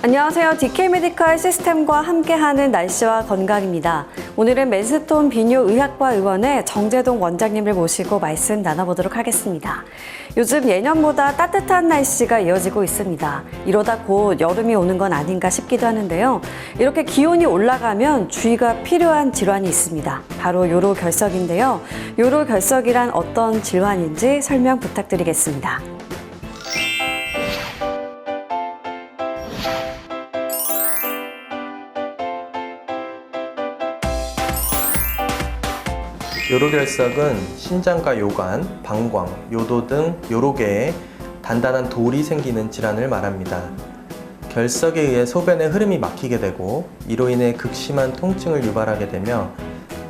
안녕하세요. DK메디칼 시스템과 함께하는 날씨와 건강입니다. 오늘은 맨스톤 비뇨의학과 의원의 정재동 원장님을 모시고 말씀 나눠보도록 하겠습니다. 요즘 예년보다 따뜻한 날씨가 이어지고 있습니다. 이러다 곧 여름이 오는 건 아닌가 싶기도 하는데요. 이렇게 기온이 올라가면 주의가 필요한 질환이 있습니다. 바로 요로결석인데요. 요로결석이란 어떤 질환인지 설명 부탁드리겠습니다. 요로결석은 신장과 요관, 방광, 요도 등 요로계에 단단한 돌이 생기는 질환을 말합니다. 결석에 의해 소변의 흐름이 막히게 되고 이로 인해 극심한 통증을 유발하게 되며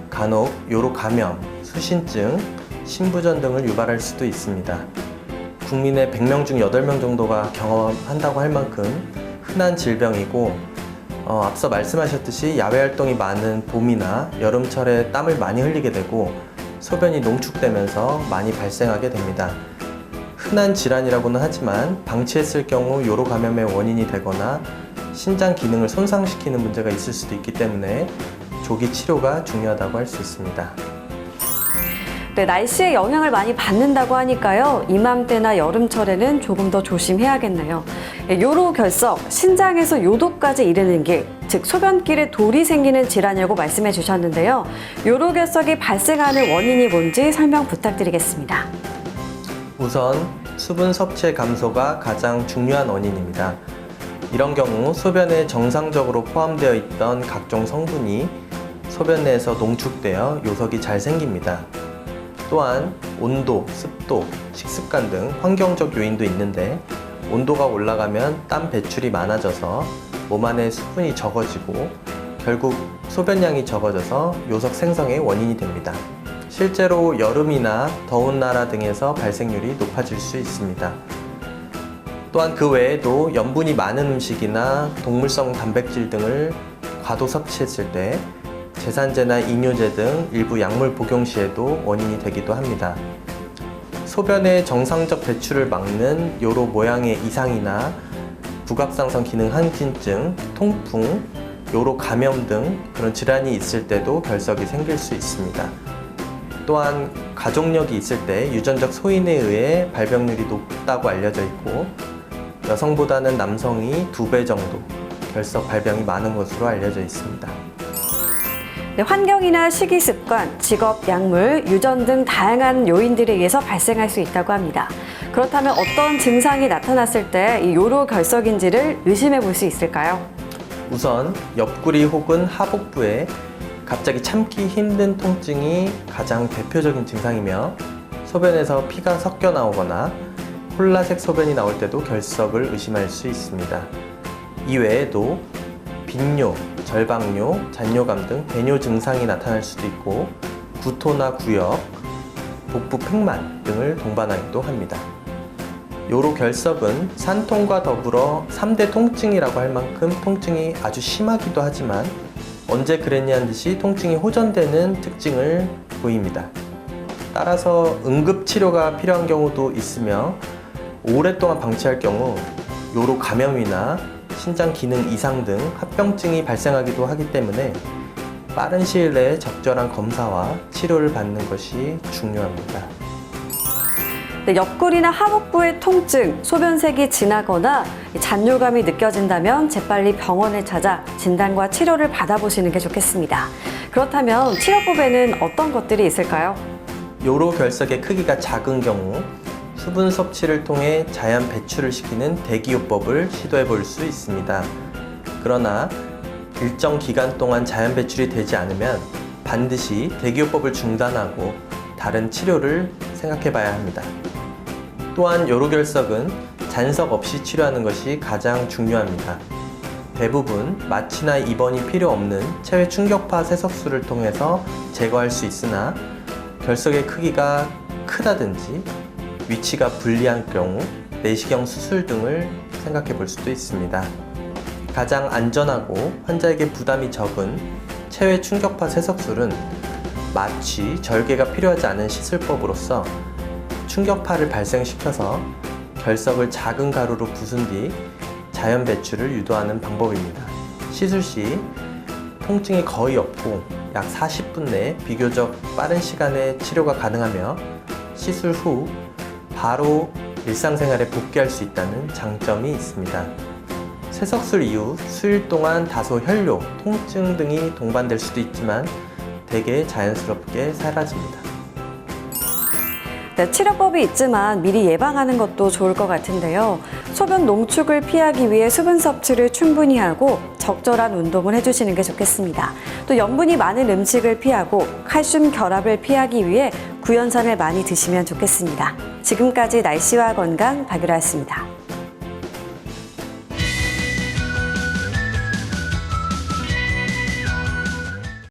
간혹 요로 감염, 수신증, 신부전 등을 유발할 수도 있습니다. 국민의 100명 중 8명 정도가 경험한다고 할 만큼 흔한 질병이고 앞서 말씀하셨듯이 야외활동이 많은 봄이나 여름철에 땀을 많이 흘리게 되고 소변이 농축되면서 많이 발생하게 됩니다. 흔한 질환이라고는 하지만 방치했을 경우 요로 감염의 원인이 되거나 신장 기능을 손상시키는 문제가 있을 수도 있기 때문에 조기 치료가 중요하다고 할 수 있습니다. 네, 날씨의 영향을 많이 받는다고 하니까요. 이맘때나 여름철에는 조금 더 조심해야겠네요. 요로결석, 신장에서 요도까지 이르는 길, 즉 소변길에 돌이 생기는 질환이라고 말씀해 주셨는데요. 요로결석이 발생하는 원인이 뭔지 설명 부탁드리겠습니다. 우선 수분 섭취의 감소가 가장 중요한 원인입니다. 이런 경우 소변에 정상적으로 포함되어 있던 각종 성분이 소변 내에서 농축되어 요석이 잘 생깁니다. 또한 온도, 습도, 식습관 등 환경적 요인도 있는데 온도가 올라가면 땀 배출이 많아져서 몸 안에 수분이 적어지고 결국 소변량이 적어져서 요석 생성의 원인이 됩니다. 실제로 여름이나 더운 나라 등에서 발생률이 높아질 수 있습니다. 또한 그 외에도 염분이 많은 음식이나 동물성 단백질 등을 과도 섭취했을 때 제산제나 이뇨제 등 일부 약물 복용 시에도 원인이 되기도 합니다. 소변의 정상적 배출을 막는 요로 모양의 이상이나 부갑상선 기능 항진증, 통풍, 요로 감염 등 그런 질환이 있을 때도 결석이 생길 수 있습니다. 또한 가족력이 있을 때 유전적 소인에 의해 발병률이 높다고 알려져 있고 여성보다는 남성이 2배 정도 결석 발병이 많은 것으로 알려져 있습니다. 네, 환경이나 식이습관, 직업, 약물, 유전 등 다양한 요인들에 의해서 발생할 수 있다고 합니다. 그렇다면 어떤 증상이 나타났을 때 이 요로결석인지를 의심해 볼 수 있을까요? 우선 옆구리 혹은 하복부에 갑자기 참기 힘든 통증이 가장 대표적인 증상이며 소변에서 피가 섞여 나오거나 콜라색 소변이 나올 때도 결석을 의심할 수 있습니다. 이 외에도 빈뇨, 절박뇨, 잔뇨감 등 배뇨 증상이 나타날 수도 있고 구토나 구역, 복부 팽만 등을 동반하기도 합니다. 요로결석은 산통과 더불어 3대 통증이라고 할 만큼 통증이 아주 심하기도 하지만 언제 그랬냐는 듯이 통증이 호전되는 특징을 보입니다. 따라서 응급치료가 필요한 경우도 있으며 오랫동안 방치할 경우 요로 감염이나 신장 기능 이상 등 합병증이 발생하기도 하기 때문에 빠른 시일 내에 적절한 검사와 치료를 받는 것이 중요합니다. 네, 옆구리나 하복부의 통증, 소변색이 진하거나 잔뇨감이 느껴진다면 재빨리 병원을 찾아 진단과 치료를 받아보시는 게 좋겠습니다. 그렇다면 치료법에는 어떤 것들이 있을까요? 요로결석의 크기가 작은 경우 수분 섭취를 통해 자연 배출을 시키는 대기요법을 시도해 볼 수 있습니다. 그러나 일정 기간 동안 자연 배출이 되지 않으면 반드시 대기요법을 중단하고 다른 치료를 생각해 봐야 합니다. 또한 요로결석은 잔석 없이 치료하는 것이 가장 중요합니다. 대부분 마취나 입원이 필요 없는 체외 충격파 세석술을 통해서 제거할 수 있으나 결석의 크기가 크다든지 위치가 불리한 경우 내시경 수술 등을 생각해 볼 수도 있습니다. 가장 안전하고 환자에게 부담이 적은 체외 충격파 세석술은 마취, 절개가 필요하지 않은 시술법으로서 충격파를 발생시켜서 결석을 작은 가루로 부순 뒤 자연 배출을 유도하는 방법입니다. 시술 시 통증이 거의 없고 약 40분 내에 비교적 빠른 시간에 치료가 가능하며 시술 후 바로 일상생활에 복귀할 수 있다는 장점이 있습니다. 쇠석술 이후 수일 동안 다소 혈뇨, 통증 등이 동반될 수도 있지만 대개 자연스럽게 사라집니다. 네, 치료법이 있지만 미리 예방하는 것도 좋을 것 같은데요. 소변 농축을 피하기 위해 수분 섭취를 충분히 하고 적절한 운동을 해주시는 게 좋겠습니다. 또 염분이 많은 음식을 피하고 칼슘 결합을 피하기 위해 구연산을 많이 드시면 좋겠습니다. 지금까지 날씨와 건강 박유라였습니다.